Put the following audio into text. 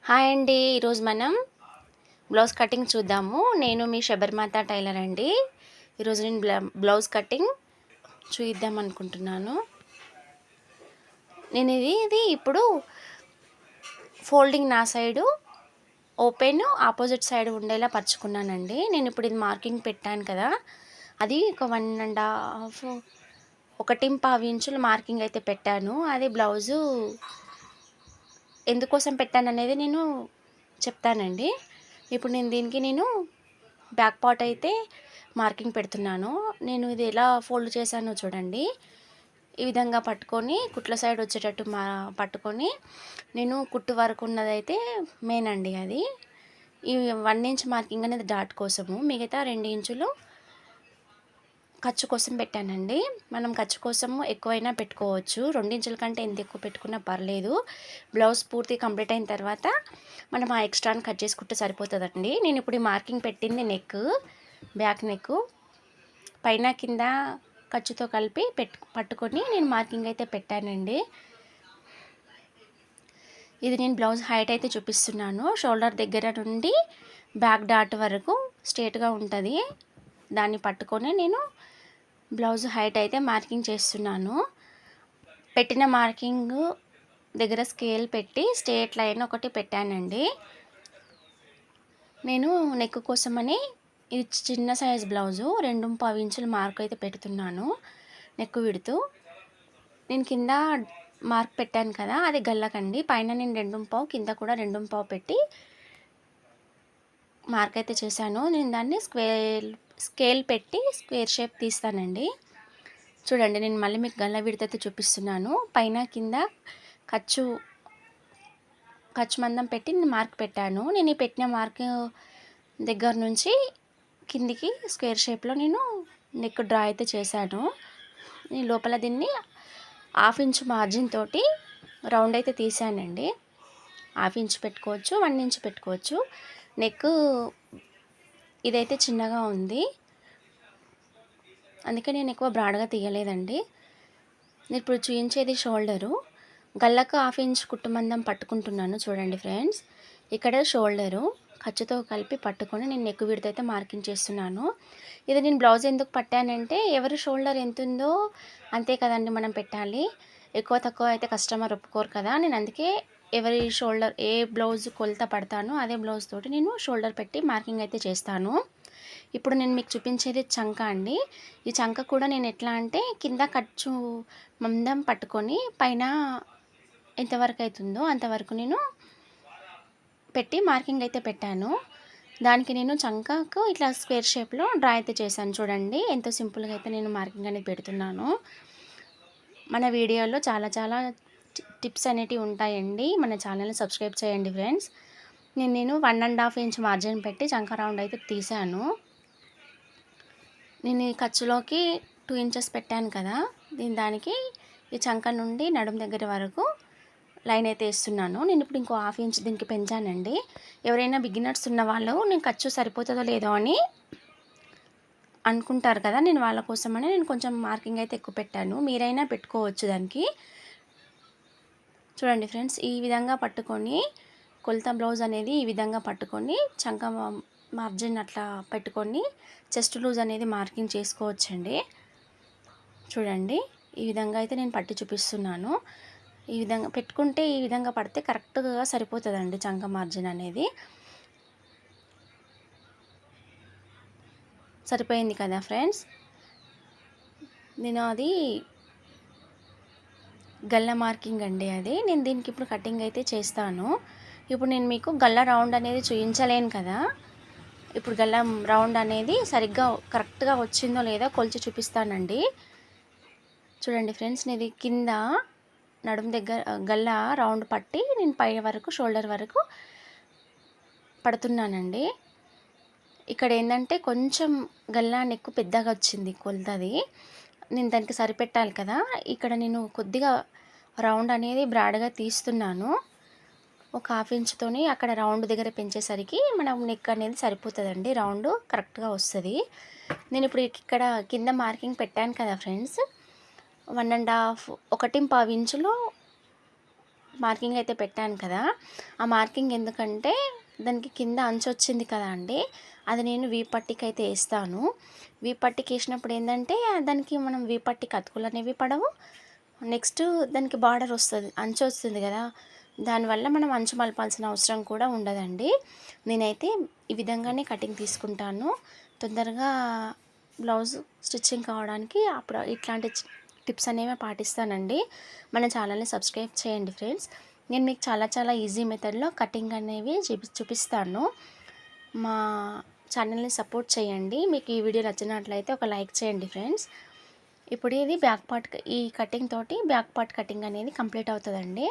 Hi అండి. ఈరోజు మనం బ్లౌజ్ కటింగ్ చూద్దాము. నేను మీ శబరిమాత టైలర్ అండి. ఈరోజు నేను బ్లౌజ్ కటింగ్ చూద్దాం అనుకుంటున్నాను. నేను ఇది ఇప్పుడు ఫోల్డింగ్ నా సైడు ఓపెన్ ఆపోజిట్ సైడ్ ఉండేలా పరుచుకున్నానండి. నేను ఇప్పుడు ఇది మార్కింగ్ పెట్టాను కదా, అది ఒక 1.5 1.25 ఇంచులు మార్కింగ్ అయితే పెట్టాను. అది బ్లౌజు ఎందుకోసం పెట్టాననేది నేను చెప్తానండి. ఇప్పుడు దీనికి బ్యాక్ పార్ట్ అయితే మార్కింగ్ పెడుతున్నాను. నేను ఇది ఎలా ఫోల్డ్ చేశానో చూడండి. ఈ విధంగా పట్టుకొని కుట్ల సైడ్ వచ్చేటట్టు పట్టుకొని నేను కుట్టు వరకు ఉన్నదైతే మెయిన్ అండి. అది ఈ 1 ఇంచ్ మార్కింగ్ అనేది డాట్ కోసము, మిగతా 2 ఇంచులు ఖర్చు కోసం పెట్టానండి. మనం ఖర్చు కోసము ఎక్కువైనా పెట్టుకోవచ్చు, 2 ఇంచుల కంటే ఎంత ఎక్కువ పెట్టుకున్నా పర్లేదు. బ్లౌజ్ పూర్తి కంప్లీట్ అయిన తర్వాత మనం ఆ ఎక్స్ట్రాని కట్ చేసుకుంటే సరిపోతుందండి. నేను ఇప్పుడు ఈ మార్కింగ్ పెట్టింది నెక్, బ్యాక్ నెక్, పైన కింద ఖర్చుతో కలిపి పట్టుకొని నేను మార్కింగ్ అయితే పెట్టానండి. ఇది నేను బ్లౌజ్ హైట్ అయితే చూపిస్తున్నాను. షోల్డర్ దగ్గర నుండి బ్యాక్ డాట్ వరకు స్ట్రేట్గా ఉంటుంది. దాన్ని పట్టుకొని నేను బ్లౌజ్ హైట్ అయితే మార్కింగ్ చేస్తున్నాను. పెట్టిన మార్కింగ్ దగ్గర స్కేల్ పెట్టి స్ట్రేట్ లైన్ ఒకటి పెట్టానండి. నేను నెక్ కోసమని ఇది చిన్న సైజ్ బ్లౌజు 2.25 ఇంచుల మార్క్ అయితే పెడుతున్నాను. నెక్ విడుతూ నేను కింద మార్క్ పెట్టాను కదా, అది గల్లకండి. పైన నేను 2.25, కింద కూడా 2.25 పెట్టి మార్క్ అయితే చేశాను. నేను దాన్ని స్కేల్ పెట్టి స్క్వేర్ షేప్ తీస్తానండి. చూడండి, నేను మళ్ళీ మీకు గల్ల విడతైతే చూపిస్తున్నాను. పైన కింద ఖర్చు మందం పెట్టి నేను మార్క్ పెట్టాను. నేను ఈ పెట్టిన మార్క్ దగ్గర నుంచి కిందికి స్క్వేర్ షేప్లో నేను నెక్ డ్రా అయితే చేశాను. నేను లోపల దీన్ని 1/2 ఇంచ్ మార్జిన్ తోటి రౌండ్ అయితే తీసానండి. 1/2 ఇంచ్ పెట్టుకోవచ్చు, 1 ఇంచ్ పెట్టుకోవచ్చు. నెక్ ఇదైతే చిన్నగా ఉంది, అందుకే నేను ఎక్కువ బ్రాడ్గా తీయలేదండి. నేను ఇప్పుడు చూపించేది షోల్డరు. గల్లకు 1/2 ఇంచ్ కుట్టు మందం పట్టుకుంటున్నాను. చూడండి ఫ్రెండ్స్, ఇక్కడ షోల్డరు ఖర్చుతో కలిపి పట్టుకొని నేను నెక్ విడతైతే మార్కింగ్ చేస్తున్నాను. ఇది నేను బ్లౌజ్ ఎందుకు పట్టానంటే, ఎవరి షోల్డర్ ఎంత ఉందో అంతే కదండి మనం పెట్టాలి. ఎక్కువ తక్కువ అయితే కస్టమర్ ఒప్పుకోరు కదా. నేను అందుకే ఎవరి షోల్డర్ ఏ బ్లౌజ్ కొలత పడతానో అదే బ్లౌజ్ తోటి నేను షోల్డర్ పెట్టి మార్కింగ్ అయితే చేస్తాను. ఇప్పుడు నేను మీకు చూపించేది చంక అండి. ఈ చంక కూడా నేను ఎట్లా అంటే, కింద ఖర్చు మందం పట్టుకొని పైన ఎంతవరకు అవుతుందో అంతవరకు నేను పెట్టి మార్కింగ్ అయితే పెట్టాను. దానికి నేను చంకకు ఇట్లా స్క్వేర్ షేప్లో డ్రా అయితే చేశాను. చూడండి ఎంత సింపుల్గా అయితే నేను మార్కింగ్ అనేది పెడుతున్నాను. మన వీడియోలో చాలా టిప్స్ అనేటివి ఉంటాయండి. మన ఛానల్ని సబ్స్క్రైబ్ చేయండి ఫ్రెండ్స్. నేను 1.5 ఇంచ్ మార్జిన్ పెట్టి చంక రౌండ్ అయితే తీసాను. నేను ఈ ఖర్చులోకి 2 ఇంచెస్ పెట్టాను కదా, దానికి ఈ చంక నుండి నడుం దగ్గర వరకు లైన్ అయితే వేస్తున్నాను. నేను ఇప్పుడు ఇంకో 1/2 ఇంచ్ దీనికి పెంచానండి. ఎవరైనా బిగినర్స్ ఉన్న వాళ్ళు నేను ఖర్చు సరిపోతుందో లేదో అని అనుకుంటారు కదా, నేను వాళ్ళ కోసమని నేను కొంచెం మార్కింగ్ అయితే ఎక్కువ పెట్టాను. మీరైనా పెట్టుకోవచ్చు దానికి. చూడండి ఫ్రెండ్స్, ఈ విధంగా పట్టుకొని కొలత బ్లౌజ్ అనేది ఈ విధంగా పట్టుకొని చంక మార్జిన్ అట్లా పెట్టుకొని చెస్ట్ లూజ్ అనేది మార్కింగ్ చేసుకోవచ్చండి. చూడండి, ఈ విధంగా అయితే నేను పట్టి చూపిస్తున్నాను. ఈ విధంగా పెట్టుకుంటే ఈ విధంగా పడితే కరెక్ట్గా సరిపోతుందండి చంక మార్జిన్ అనేది. సరిపోయింది కదా ఫ్రెండ్స్. నేను అది గల్ల మార్కింగ్ అండి, అది నేను దీనికి ఇప్పుడు కటింగ్ అయితే చేస్తాను. ఇప్పుడు నేను మీకు గల్ల రౌండ్ అనేది చూపించలేను కదా, ఇప్పుడు గల్ల రౌండ్ అనేది సరిగ్గా కరెక్ట్గా వచ్చిందో లేదో కొలిచి చూపిస్తానండి. చూడండి ఫ్రెండ్స్, నేను కింద నడుము దగ్గర గల్ల రౌండ్ పట్టి నేను పై వరకు షోల్డర్ వరకు పడుతున్నానండి. ఇక్కడ ఏంటంటే కొంచెం గల్లా నెక్కు పెద్దగా వచ్చింది కొలతది, నేను దానికి సరిపెట్టాలి కదా. ఇక్కడ నేను కొద్దిగా రౌండ్ అనేది బ్రాడ్గా తీస్తున్నాను. ఒక 1/2 ఇంచుతోని అక్కడ రౌండ్ దగ్గర పెంచేసరికి మనం నెక్ అనేది సరిపోతుందండి, రౌండ్ కరెక్ట్గా వస్తుంది. నేను ఇప్పుడు ఇక్కడ కింద మార్కింగ్ పెట్టాను కదా ఫ్రెండ్స్, 1.5 ఇంచులో మార్కింగ్ అయితే పెట్టాను కదా, ఆ మార్కింగ్ ఎందుకంటే దానికి కింద అంచు వచ్చింది కదా అండి, అది నేను వీపట్టికి అయితే వేస్తాను. వీపట్టికి వేసినప్పుడు ఏంటంటే దానికి మనం వీపట్టికి అతుకులు అనేవి పడవు. నెక్స్ట్ దానికి బార్డర్ వస్తుంది, అంచు వస్తుంది కదా, దానివల్ల మనం అంచు మలపాల్సిన అవసరం కూడా ఉండదండి. నేనైతే ఈ విధంగానే కటింగ్ తీసుకుంటాను, తొందరగా బ్లౌజ్ స్టిచ్చింగ్ కావడానికి. అప్పుడు ఇట్లాంటి టిప్స్ అనేవి పాటిస్తానండి. మన ఛానల్ని సబ్స్క్రైబ్ చేయండి ఫ్రెండ్స్. నేను మీకు చాలా చాలా ఈజీ మెథడ్లో కటింగ్ అనేవి చూపిస్తాను. మా ఛానల్ని సపోర్ట్ చేయండి. మీకు ఈ వీడియో నచ్చినట్లయితే ఒక లైక్ చేయండి ఫ్రెండ్స్. ఇప్పుడు ఇది బ్యాక్ పార్ట్, ఈ కటింగ్ తోటి బ్యాక్ పార్ట్ కటింగ్ అనేది కంప్లీట్ అవుతుందండి.